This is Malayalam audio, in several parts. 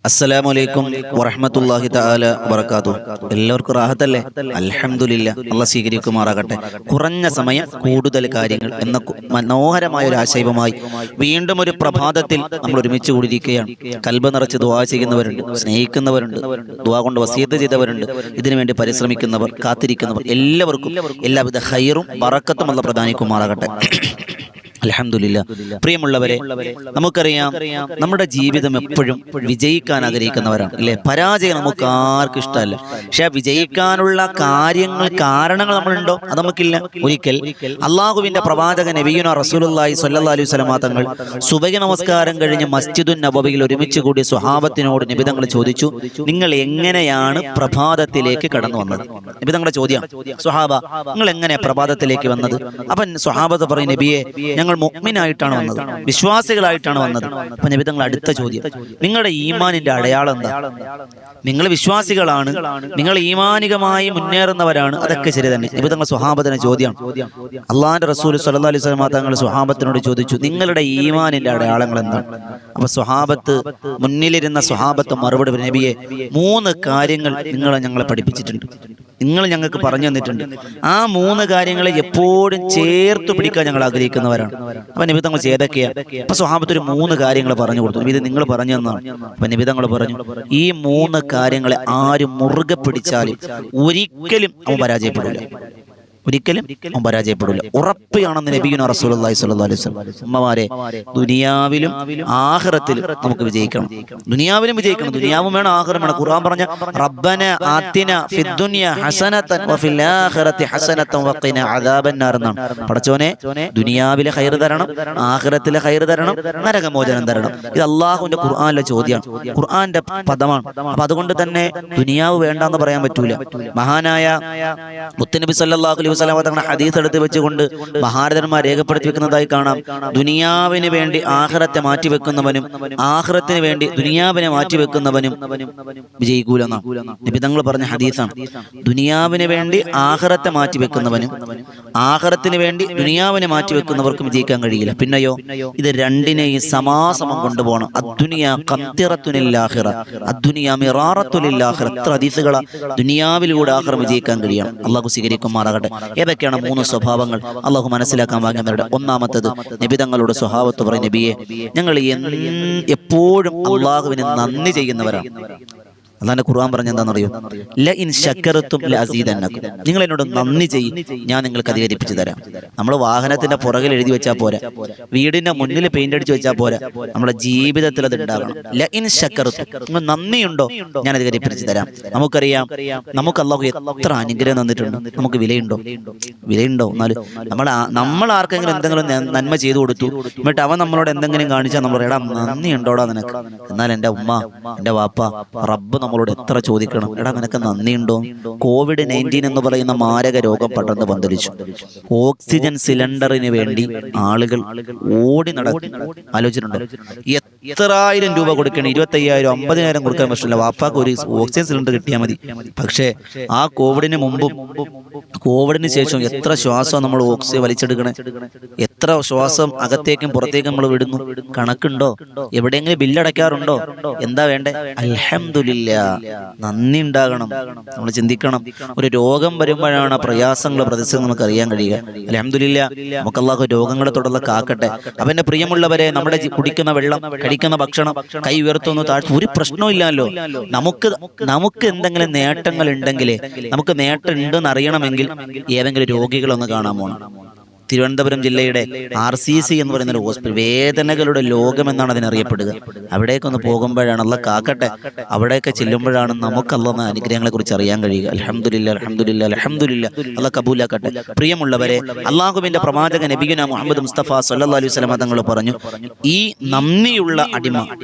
അസ്സലാമലൈക്കും വറഹ്മത്തുള്ളാഹി തആല വബറകാതുഹു. എല്ലാവർക്കും റാഹത്തല്ലേ? അൽഹംദുലില്ലാ. അല്ലാഹ് സ്വീകരിക്കുമാറാകട്ടെ. കുറഞ്ഞ സമയം കൂടുതൽ കാര്യങ്ങൾ എന്ന മനോഹരമായ ഒരു ആശയവുമായി വീണ്ടും ഒരു പ്രഭാതത്തിൽ നമ്മൾ ഒരുമിച്ച് കൂടിയിരിക്കുകയാണ്. കൽബ് നിറച്ച് ദുആ ചെയ്യുന്നവരുണ്ട്, സ്നേഹിക്കുന്നവരുണ്ട്, ദുആ കൊണ്ട് വസിയത്ത് ചെയ്തവരുണ്ട്, ഇതിനുവേണ്ടി പരിശ്രമിക്കുന്നവർ, കാത്തിരിക്കുന്നവർ, എല്ലാവർക്കും എല്ലാവിധ ഖൈറും ബറക്കത്തും അല്ലാഹ് പ്രദാനിക്കുമാറാകട്ടെ. അൽഹംദുലില്ലാ. പ്രിയമുള്ളവരെ, നമുക്കറിയാം നമ്മുടെ ജീവിതം എപ്പോഴും വിജയിക്കാൻ ആഗ്രഹിക്കുന്നവരാണ്, അല്ലേ? പരാജയം നമുക്ക് ആർക്കും ഇഷ്ടമല്ല. പക്ഷെ വിജയിക്കാനുള്ള കാരണങ്ങൾ നമ്മളുണ്ടോ? അത് നമുക്കില്ല. ഒരിക്കൽ അള്ളാഹുവിന്റെ പ്രവാചകൻ നബിയുനാ റസൂലുള്ളാഹി സ്വല്ലല്ലാഹു അലൈഹി വസല്ലം തങ്ങൾ സുബഹി നമസ്കാരം കഴിഞ്ഞ് മസ്ജിദുൻ നബവിയിൽ ഒരുമിച്ച് കൂടിയ സ്വഹാബത്തിനോട് നബി തങ്ങൾ ചോദിച്ചു, നിങ്ങൾ എങ്ങനെയാണ് പ്രഭാതത്തിലേക്ക് കടന്നു വന്നത്? നബി തങ്ങളുടെ ചോദ്യം, സ്വഹാബ നിങ്ങൾ എങ്ങനെ പ്രഭാതത്തിലേക്ക് വന്നത്? അപ്പൊ സ്വഹാബത്ത് പറയും, നബിയെ ഞങ്ങൾ മുഅ്മിനായിട്ടാണ് വന്നത്, വിശ്വാസികളായിട്ടാണ് വന്നത്. അപ്പൊ നബി തങ്ങൾ അടുത്ത ചോദ്യം, നിങ്ങളുടെ ഈമാനിന്റെ അടയാളം എന്താ? നിങ്ങൾ വിശ്വാസികളാണ്, നിങ്ങൾ ഈമാനികമായി മുന്നേറുന്നവരാണ്, അതൊക്കെ ശരി തന്നെ. നബി തങ്ങൾ സ്വഹാബത്തിന് ചോദ്യം, അള്ളാഹുവിന്റെ റസൂൽ സ്വല്ലല്ലാഹു അലൈഹി വസല്ലം തങ്ങൾ സ്വഹാബത്തിനോട് ചോദിച്ചു, നിങ്ങളുടെ ഈമാനിന്റെ അടയാളങ്ങൾ എന്താണ്? അപ്പൊ സ്വഹാബത്ത്, മുന്നിലിരുന്ന സ്വഹാബത്ത് മറുപടി, നബിയെ 3 കാര്യങ്ങൾ നിങ്ങൾ ഞങ്ങളെ പഠിപ്പിച്ചിട്ടുണ്ട്, നിങ്ങൾ ഞങ്ങൾക്ക് പറഞ്ഞു തന്നിട്ടുണ്ട്. ആ 3 കാര്യങ്ങളെ എപ്പോഴും ചേർത്ത് പിടിക്കാൻ ഞങ്ങൾ ആഗ്രഹിക്കുന്നവരാണ്. അപ്പൊ നബി തങ്ങൾ ഏതൊക്കെയാ? അപ്പൊ സ്വഹാബത്ത് ഒരു 3 കാര്യങ്ങൾ പറഞ്ഞു കൊടുത്തു. ഇത് നിങ്ങൾ പറഞ്ഞു തന്നാണ്. അപ്പൊ നബി തങ്ങൾ പറഞ്ഞു, ഈ 3 കാര്യങ്ങളെ ആരും മുറുകെ പിടിച്ചാലും ഒരിക്കലും അവൻ പരാജയപ്പെടില്ല, ഒരിക്കലും അവൻ പരാജയപ്പെടില്ല. ഉറപ്പാണെന്ന് നബിയുനാ റസൂലുള്ളാഹി സ്വല്ലല്ലാഹു അലൈഹി വസല്ലം. ഉമ്മമാരെ, ദുനിയാവിലും ആഖിറത്തിലും നമുക്ക് വിജയിക്കണം. ദുനിയാവിലും വിജയിക്കണം, ദുനിയാവും വേണം, ആഖിറം വേണം. ഖുർആൻ പറഞ്ഞ റബ്ബന ആതിന ഫിദ്ദുനിയ ഹസനതൻ വഫിൽ ആഖിറതി ഹസനതൻ വഖിന അദാബന്നാർ എന്നാണ്. പടച്ചോനെ, ദുനിയാവിലെ ഖൈർ തരണം, ആഖിറത്തിലെ ഖൈർ തരണം, നരകമോചനം തരണം. ഇത് അല്ലാഹുവിന്റെ ഖുർആനിലെ ചോദ്യമാണ്, ഖുർആന്റെ പദമാണ്. അപ്പൊ അതുകൊണ്ട് തന്നെ ദുനിയാവ് വേണ്ടെന്ന് പറയാൻ പറ്റൂല. മഹാനായ മുത്തുനബി സല്ലല്ലാഹു അലൈഹി വസല്ലം തങ്ങളുടെ ഹദീസ് എടുത്ത് വെച്ചുകൊണ്ട് മഹാരഥന്മാർ രേഖപ്പെടുത്തി വെക്കുന്നതായി കാണാം, ദുനിയാവിന് വേണ്ടി ആഖിറത്തെ മാറ്റിവെക്കുന്നവനും ആഖിറത്തിന് വേണ്ടി ദുനിയാവിനെ മാറ്റിവെക്കുന്നവനും വിജയിക്കൂലെന്നാണ് നബി തങ്ങൾ പറഞ്ഞ ഹദീസാണ്. ദുനിയാവിന് വേണ്ടി ആഖിറത്തെ മാറ്റിവെക്കുന്നവനും ആഖിറത്തിന് വേണ്ടി ദുനിയാവിനെ മാറ്റിവെക്കുന്നവർക്കും വിജയിക്കാൻ കഴിയില്ല. പിന്നെയോ, ഇത് രണ്ടിനെയും സമാസമം കൊണ്ടുപോകണം. അദ്ദുനിയാ ഖന്തിറത്തുനിൽ ആഖിറ, അദ്ദുനിയാ മിറാറത്തുലിൽ ആഖിറ. എത്ര ഹദീസുകളാ ദുനിയാവിലൂടെ ആഖിറം വിജയിക്കാൻ കഴിയണം. അല്ലാഹു സ്വീകരിക്കുമാറാകട്ടെ. ഏതൊക്കെയാണ് 3 സ്വഭാവങ്ങൾ അള്ളാഹു മനസ്സിലാക്കാൻ വാങ്ങുന്നവരുടെ? ഒന്നാമത്തത്, നബി തങ്ങളുടെ സ്വഭാവത്ത് പറയും, നബിയെ ഞങ്ങൾ എപ്പോഴും അള്ളാഹുവിന് നന്ദി ചെയ്യുന്നവരാണ്. അല്ലാഹുവിന്റെ ഖുർആൻ പറഞ്ഞ എന്താണെന്നറിയോ? ല ഇൻ ശക്കറതും ലഅസീദന്നകും, നിങ്ങൾ എന്നോട് നന്ദി ചെയ്യും, ഞാൻ നിങ്ങൾക്ക് അധികരിപ്പിച്ചു തരാം. നമ്മൾ വാഹനത്തിന്റെ പുറകിൽ എഴുതി വെച്ചാൽ പോരാ, വീടിന്റെ മുന്നിൽ പെയിന്റ് അടിച്ചു വെച്ചാൽ പോരാ, നമ്മുടെ ജീവിതത്തിൽ അത് ഉണ്ടാകണം. ല ഇൻ ശക്കറതും, നിങ്ങൾ നന്ദിയുണ്ടോ, ഞാൻ അധികരിപ്പിച്ചു തരാം. നമുക്കറിയാം, നമുക്ക് അല്ലാഹു എത്ര അനുഗ്രഹം തന്നിട്ടുണ്ട്, നമുക്ക് വിലയുണ്ടോ? വിലയുണ്ടോ? എന്നാലും നമ്മൾ ആർക്കെങ്കിലും എന്തെങ്കിലും നന്മ ചെയ്തു കൊടുത്തു, എന്നിട്ട് അവൻ നമ്മളോട് എന്തെങ്കിലും കാണിച്ചാൽ നമ്മൾ, എടാ നന്ദിയുണ്ടോടാ നിനക്ക്? എന്നാൽ എൻ്റെ ഉമ്മ, എൻ്റെ വാപ്പ, റബ്ബ് നമ്മളോട് എത്ര ചോദിക്കണം, എടാ നിനക്ക് നന്ദിയുണ്ടോ? COVID-19 എന്ന് പറയുന്ന മാരക രോഗം പടർന്ന് പന്തലിച്ചു. ഓക്സിജൻ സിലിണ്ടറിന് വേണ്ടി ആളുകൾ ഓടി നടക്കും. ആലോചിച്ചിട്ടുണ്ടോ? എത്ര ആയിരം രൂപ കൊടുക്കണം? 25,000 50,000 കൊടുക്കാൻ പറ്റില്ല. വാപ്പാക്ക് ഒരു ഓക്സിജൻ സിലിണ്ടർ കിട്ടിയാൽ മതി. പക്ഷേ ആ കോവിഡിന് മുമ്പും കോവിഡിന് ശേഷം എത്ര ശ്വാസം നമ്മൾ ഓക്സിജൻ വലിച്ചെടുക്കണേ, എത്ര ശ്വാസം അകത്തേക്കും പുറത്തേക്കും നമ്മൾ വിടുന്നു? കണക്കുണ്ടോ? എവിടെയെങ്കിലും ബില്ലടയ്ക്കാറുണ്ടോ? എന്താ വേണ്ടേ? അൽഹംദുലില്ലാ, നന്ദി ഉണ്ടാകണം. നമ്മൾ ചിന്തിക്കണം, ഒരു രോഗം വരുമ്പോഴാണ് പ്രയാസങ്ങൾ, പ്രതിസന്ധി നമുക്ക് അറിയാൻ കഴിയുക. അൽഹംദുലില്ലാ, നമുക്ക് അല്ലാഹു രോഗങ്ങളെ തുടർന്ന് കാക്കട്ടെ. അവന്റെ പ്രിയമുള്ളവരെ, നമ്മുടെ കുടിക്കുന്ന വെള്ളം, കഴിക്കുന്ന ഭക്ഷണം, കൈ ഉയർത്തുന്നു, താഴ്ത്തു, ഒരു പ്രശ്നവും ഇല്ലല്ലോ. നമുക്ക് എന്തെങ്കിലും നേട്ടങ്ങൾ ഉണ്ടെങ്കിലേ, നമുക്ക് നേട്ടം ഉണ്ടെന്ന് അറിയണമെങ്കിൽ ഏതെങ്കിലും രോഗികളൊന്ന് കാണാൻ പോകണം. തിരുവനന്തപുരം ജില്ലയുടെ RCC എന്ന് പറയുന്ന ഒരു ഹോസ്പിറ്റൽ, വേദനകളുടെ ലോകം എന്നാണ് അതിനറിയപ്പെടുക. അവിടേക്കൊന്ന് പോകുമ്പോഴാണ്, അല്ലാഹ് കാക്കട്ടെ, അവിടെയൊക്കെ ചെല്ലുമ്പോഴാണ് നമുക്ക് അല്ലാഹുവിന്റെ അനുഗ്രഹങ്ങളെ കുറിച്ച് അറിയാൻ കഴിയുക. അൽഹംദുലില്ലാ, അൽഹംദുലില്ലാ, അൽഹംദുലില്ലാ. അല്ലാഹ് കബൂലാക്കട്ടെ. പ്രിയമുള്ളവരെ, അല്ലാഹുവിന്റെ പ്രവാചകൻ നബിയുനാ മുഹമ്മദ് മുസ്തഫ സ്വല്ലല്ലാഹു അലൈഹി വസല്ലം തങ്ങൾ പറഞ്ഞു, ഈ നന്ദിയുള്ള അടിമ,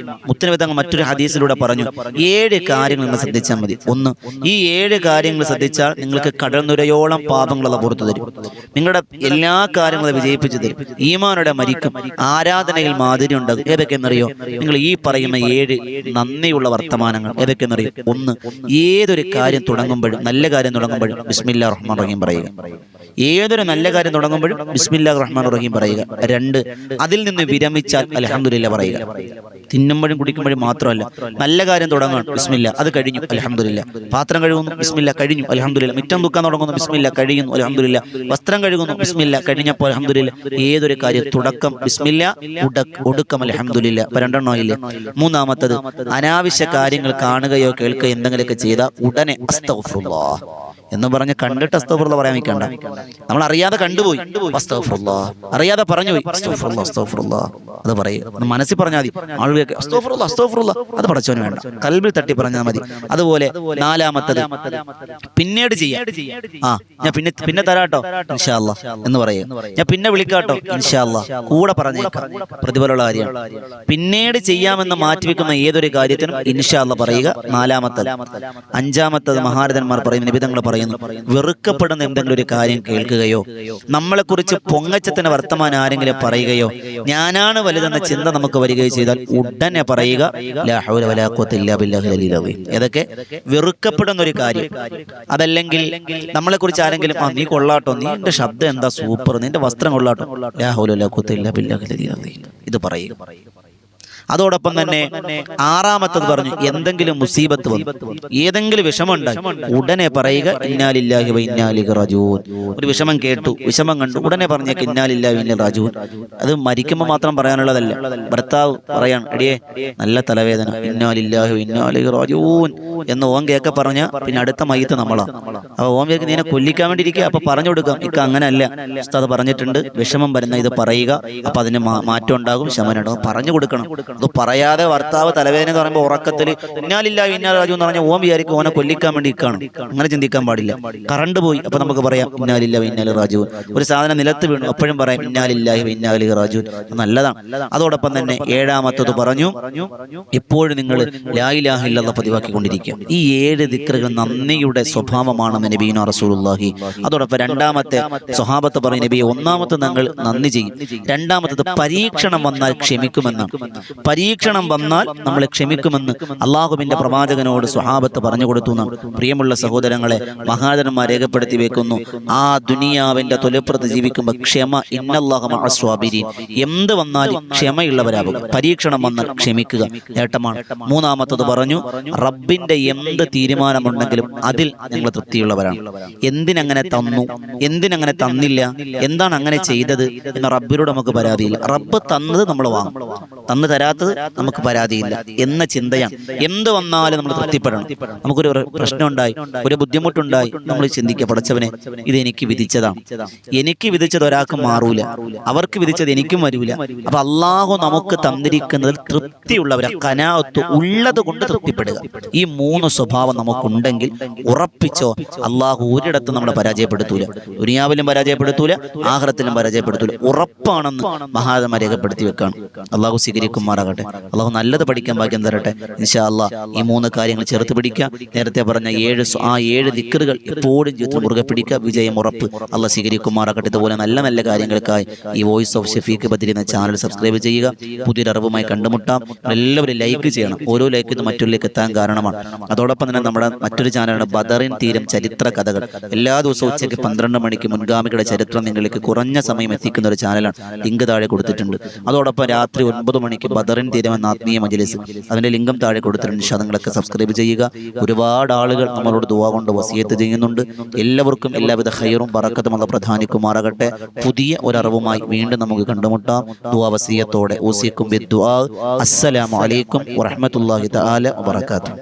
മുത്തനബി തങ്ങൾ മറ്റൊരു ഹദീസിലൂടെ പറഞ്ഞു, 7 കാര്യങ്ങൾ നിങ്ങൾ ശ്രദ്ധിച്ചാൽ മതി. 1, ഈ 7 കാര്യങ്ങൾ ശ്രദ്ധിച്ചാൽ നിങ്ങൾക്ക് കടൽനുരയോളം പാപങ്ങൾ അല്ലാഹ് പുറത്തു തരും. നിങ്ങളുടെ എല്ലാ കാര്യങ്ങളും വിജയിപ്പിച്ചു തരും. ഈമാനോടെ മരിക്കും. ആരാധനയിൽ മാധുര്യം ഉണ്ടാകും. ഏതൊക്കെയെന്നറിയോ? നിങ്ങൾ ഈ പറയുന്ന 7 നന്ദിയുള്ള വർത്തമാനങ്ങൾ ഏതൊക്കെയെന്നറിയോ? 1, ഏതൊരു കാര്യം തുടങ്ങുമ്പോഴും, നല്ല കാര്യം തുടങ്ങുമ്പോഴും ബിസ്മില്ലാഹിർ റഹ്മാനിർ റഹീം പറയുക. ഏതൊരു നല്ല കാര്യം തുടങ്ങുമ്പോഴും ബിസ്മില്ലാഹിർ റഹ്മാനിർ റഹീം പറയുക. 2, അതിൽ നിന്ന് വിരമിച്ചാൽ അൽഹംദുലില്ലാഹ് പറയുക. തിന്നുമ്പോഴും കുടിക്കുമ്പോഴും മാത്രമല്ല, നല്ല കാര്യം തുടങ്ങണം, ബിസ്മില്ലാ, അത് കഴിഞ്ഞു, അൽഹംദുലില്ലാഹ്. പാത്രം കഴുകുന്നു, ബിസ്മില്ലാ, കഴിഞ്ഞു, അൽഹംദുലില്ലാഹ്. മുറ്റം തൂക്കാൻ തുടങ്ങുന്നു, ബിസ്മില്ലാ, കഴിയുന്നു, അൽഹംദുലില്ലാഹ്. വസ്ത്രം കഴുകുന്നു, ബിസ്മില്ലാ, കഴിഞ്ഞപ്പോൾ അൽഹംദുലില്ലാഹ്. ഏതൊരു കാര്യം തുടക്കം ബിസ്മില്ലാ, ഒടുക്കം അൽഹംദുലില്ലാഹ്. അപ്പോൾ 2 ആയില്ലേ? 3-മത്തത്, അനാവശ്യ കാര്യങ്ങൾ കാണുകയോ കേൾക്കുകയോ എന്തെങ്കിലുമൊക്കെ ചെയ്താൽ ഉടനെ അസ്തഗ്ഫിറുല്ലാഹ് എന്ന് പറഞ്ഞ് കണ്ടിട്ട് അസ്തഗ്ഫിറുല്ലാഹ് പറയാൻ നിൽക്കണ്ട. നമ്മൾ അറിയാതെ കണ്ടുപോയി, അസ്തഗ്ഫിറുല്ലാഹ്, അറിയാതെ പറഞ്ഞു പോയി, അസ്തഗ്ഫിറുല്ലാഹ്, അസ്തഗ്ഫിറുല്ലാഹ്, അത് പറയുക. മനസ്സിൽ പറഞ്ഞാൽ മതി. ആളുകൾക്ക് അസ്തഗ്ഫിറുല്ലാഹ്, അസ്തഗ്ഫിറുല്ലാഹ്, അത് പടച്ചവന് വേണ്ട, കൽബിൽ തട്ടി പറഞ്ഞാൽ മതി. അതുപോലെ 4-മത്തത്, പിന്നീട് ചെയ്യാം. ഞാൻ പിന്നെ തരാട്ടോ ഇൻഷാ അല്ലാഹ് എന്ന് പറയുക. ഞാൻ പിന്നെ വിളിക്കാട്ടോ ഇൻഷാ അല്ലാഹ്, കൂടെ പറഞ്ഞേക്കാം, പ്രതിഫലമുള്ള കാര്യമാണ്. പിന്നീട് ചെയ്യാമെന്ന് മാറ്റിവെക്കുന്ന ഏതൊരു കാര്യത്തിനും ഇൻഷാ അല്ലാഹ് പറയുക. 4-മത്തത്. 5-മത്തത്, മഹാരഥന്മാർ പറയുന്ന നിബിധങ്ങൾ പറയുന്നു, വെറുക്കപ്പെടുന്ന എന്തെങ്കിലും ഒരു കാര്യം കേൾക്കുകയോ നമ്മളെക്കുറിച്ച് പൊങ്ങച്ചത്തിന് വർത്തമാനം ആരെങ്കിലും പറയുകയോ ഞാനാണ് വലുതെന്ന ചിന്ത നമുക്ക് വരികയോ ചെയ്താൽ ഉടനെ പറയുക ലാ ഹൗല വലാ ഖുവത ഇല്ലാ ബില്ലാഹിൽ അലിയിൽ അദീം. ഏതൊക്കെ? വെറുക്കപ്പെടുന്ന ഒരു കാര്യം, അതല്ലെങ്കിൽ നമ്മളെക്കുറിച്ച് ആരെങ്കിലും നീ കൊള്ളാട്ടോ, നിന്റെ ശബ്ദം എന്താ സൂപ്പർ, നിന്റെ വസ്ത്രം കൊള്ളാട്ടോ, ലാ ഹൗല വലാ ഖുവത ഇല്ലാ ബില്ലാഹിൽ അലിയിൽ അദീം, ഇത് പറയുക. അതോടൊപ്പം തന്നെ 6-മത്തത് പറഞ്ഞു, എന്തെങ്കിലും മുസീബത്ത് വന്നു, ഏതെങ്കിലും വിഷമമുണ്ടായി, ഉടനെ പറയുക ഇന്നാ ലില്ലാഹി വ ഇന്നാ ഇലൈഹി റാജിഊൻ. ഒരു വിഷമം കേട്ടു, വിഷമം കണ്ടു, ഉടനെ പറഞ്ഞേക്ക് ഇന്നാ ലില്ലാഹി വ ഇന്നാ ഇലൈഹി റാജിഊൻ. അത് മരിക്കുമ്പോൾ മാത്രം പറയാനുള്ളതല്ല. ഭർത്താവ് പറയാൻ എടിയേ നല്ല തലവേദന, ഇന്നാ ലില്ലാഹി വ ഇന്നാ ഇലൈഹി റാജിഊൻ എന്ന് ഓൻ കേൾക്കെ പറഞ്ഞ പിന്നെ അടുത്ത മയ്യത്ത് നമ്മളാ. അപ്പൊ ഓൻ വിചാരിക്കും നീനെ കൊല്ലിക്കാൻ വേണ്ടി ഇരിക്കുക. അപ്പൊ പറഞ്ഞു കൊടുക്കാം, ഇക്ക അങ്ങനല്ല, ഉസ്താദ് പറഞ്ഞിട്ടുണ്ട്, വിഷമം വരുന്ന ഇത് പറയുക, അപ്പൊ അതിന് മാറ്റം ഉണ്ടാകും, ശമനം ഉണ്ടാകും, പറഞ്ഞു കൊടുക്കണം. അത് പറയാതെ ഭർത്താവ് തലവേദന എന്ന് പറയുമ്പോൾ ഉറക്കത്തിൽ ഇന്നാ ലില്ലാഹി വ ഇന്നാ ഇലൈഹി റാജിഊൻ എന്ന് പറഞ്ഞാൽ ഓൻ വിചാരിക്കും ഓനെ കൊല്ലിക്കാൻ വേണ്ടി ഇരിക്കുകയാണ്. അങ്ങനെ ചിന്തിക്കാൻ പാടില്ല. കറണ്ട് പോയി, അപ്പൊ നമുക്ക് പറയാം ഇന്നാ ലില്ലാഹി വ ഇന്നാ ഇലൈഹി റാജിഊൻ. ഒരു സാധനം നിലത്ത് വീണു, അപ്പോഴും പറയാം ഇന്നാ ലില്ലാഹി വ ഇന്നാ ഇലൈഹി റാജിഊൻ. നല്ലതാണ്. അതോടൊപ്പം തന്നെ 7-മത്തത് പറഞ്ഞു, എപ്പോഴും നിങ്ങൾ ലാ ഇലാഹ ഇല്ലല്ലാഹ് പതിവാക്കിക്കൊണ്ടിരിക്കുക. ഈ 7 ദിക്റുകൾ നന്ദിയുടെ സ്വഭാവമാണെന്ന് നബിയുനാ റസൂലുള്ളാഹി. അതോടൊപ്പം 2-മത്തെ സ്വഹാബത്ത് പറയും, നബിയെ 1-മത്തെ ഞങ്ങൾ നന്ദി ചെയ്യും, 2-മത്തത് പരീക്ഷണം വന്നാൽ ക്ഷമിക്കുമെന്നാണ്. പരീക്ഷണം വന്നാൽ നമ്മൾ ക്ഷമിക്കുമെന്ന് അള്ളാഹുവിന്റെ പ്രവാചകനോട് സ്വഹാബത്ത് പറഞ്ഞു കൊടുത്തു എന്നാണ്. പ്രിയമുള്ള സഹോദരങ്ങളെ, മഹാജനന്മാർ രേഖപ്പെടുത്തി വെക്കുന്നു, ആ ദുനിയാവിന്റെ തൊലിപ്പുറത്ത് ജീവിക്കുമ്പോൾ ക്ഷമ, ഇന്നല്ലാഹ മഅസ് സ്വാബിരീൻ, എന്ത് വന്നാലും ക്ഷമയുള്ളവരാകും. പരീക്ഷണം വന്നാൽ ക്ഷമിക്കുക, നേട്ടമാണ്. 3-മത്തത് പറഞ്ഞു, റബ്ബിന്റെ എന്ത് തീരുമാനമുണ്ടെങ്കിലും അതിൽ ഞങ്ങൾ തൃപ്തിയുള്ളവരാണ്. എന്തിനങ്ങനെ തന്നു, എന്തിനങ്ങനെ തന്നില്ല, എന്താണ് അങ്ങനെ ചെയ്തത് എന്ന റബ്ബിനോട് നമുക്ക് പരാതിയില്ല. റബ്ബ് തന്നത് നമ്മൾ വാങ്ങും, തന്നു തരാത്തത് നമുക്ക് പരാതിയില്ല എന്ന ചിന്തയാണ്. എന്ത് വന്നാലും നമ്മൾ തൃപ്തിപ്പെടണം. നമുക്കൊരു പ്രശ്നം ഉണ്ടായി, ഒരു ബുദ്ധിമുട്ടുണ്ടായി, നമ്മൾ ചിന്തിക്കുക, പടച്ചവനെ ഇത് എനിക്ക് വിധിച്ചതാണ്, എനിക്ക് വിധിച്ചത് ഒരാൾക്ക് മാറൂല, അവർക്ക് വിധിച്ചത് എനിക്കും വരൂല. അപ്പൊ അള്ളാഹു നമുക്ക് തന്നിരിക്കുന്നതിൽ തൃപ്തിയുള്ളവരാ, കനാഅത്ത് ഉള്ളത് കൊണ്ട് തൃപ്തിപ്പെടുക. ഈ 3 സ്വഭാവം നമുക്കുണ്ടെങ്കിൽ ഉറപ്പിച്ചോ, അള്ളാഹു ഒരിടത്തും നമ്മളെ പരാജയപ്പെടുത്തൂല. ദുനിയാവിലും പരാജയപ്പെടുത്തൂല, ആഖിറത്തിലും പരാജയപ്പെടുത്തൂല. ഉറപ്പാണെന്ന് മഹാന്മാർ രേഖപ്പെടുത്തി വെക്കാണ്. അള്ളാഹു സ്വീകരിക്കുമാറാകട്ടെ. അള്ളാഹു നല്ലത് പഠിക്കാൻ ഭാഗ്യം തരട്ടെ. ഇൻഷാ അല്ലാഹ് ഈ 3 കാര്യങ്ങൾ ചേർത്ത് പിടിക്കുക. നേരത്തെ പറഞ്ഞ 7 ദിക്റുകൾ എപ്പോഴും ജീവിതത്തിൽ മുറുകെ പിടിക്കുക, വിജയം ഉറപ്പ്. അള്ളാഹ് സ്വീകരിക്കുമാറാകട്ടെ. ഇതുപോലെ നല്ല നല്ല കാര്യങ്ങൾക്കായി ഈ വോയിസ് ഓഫ് ഷഫീഖ് ബദരി എന്ന ചാനൽ സബ്സ്ക്രൈബ് ചെയ്യുക. പുതിയൊരു അറിവുമായി കണ്ടുമുട്ടാം. എല്ലാവരും ലൈക്ക് ചെയ്യണം. ഓരോ ലൈക്ക് ഇത് മറ്റൊരിലേക്ക് എത്താൻ കാരണമാണ്. അതോടൊപ്പം തന്നെ നമ്മുടെ മറ്റൊരു ചാനലാണ് ബദറിൻ തീരം ചരിത്ര കഥകൾ. എല്ലാ ദിവസവും ഉച്ചയ്ക്ക് 12 മണിക്ക് മുൻഗാമികളുടെ ചരിത്രം നിങ്ങളിലേക്ക് കുറഞ്ഞ സമയം എത്തിക്കുന്ന ഒരു ചാനലാണ്. ലിങ്ക് താഴെ കൊടുത്തിട്ടുണ്ട്. അതോടൊപ്പം രാത്രി 9 മണിക്ക് ബദറിൻ തീരം എന്ന ആത്മീയ മജ്‌ലിസ്, അതിന്റെ ലിങ്കും താഴെ കൊടുത്തിട്ടുണ്ട്. നിങ്ങളൊക്കെ സബ്സ്ക്രൈബ് ചെയ്യുക. ഒരുപാട് ആളുകൾ നമ്മളോട് ദുആ കൊണ്ട് വസിയത്ത് ചെയ്യുന്നുണ്ട്. എല്ലാവർക്കും എല്ലാവിധ ഖൈറും ബറക്കത്തും അല്ലാഹു പ്രദാനിക്കുമാറാകട്ടെ. പുതിയ ഒരു അറിവുമായി വീണ്ടും നമുക്ക് കണ്ടുമുട്ടാം. ദുആ വസിയത്തോടെ ഊസിക്കും ബിദ്ദുആ. അസ്സലാമു അലൈക്കും വറഹ്മത്തുള്ളാഹി തആല വബറകാതുഹു.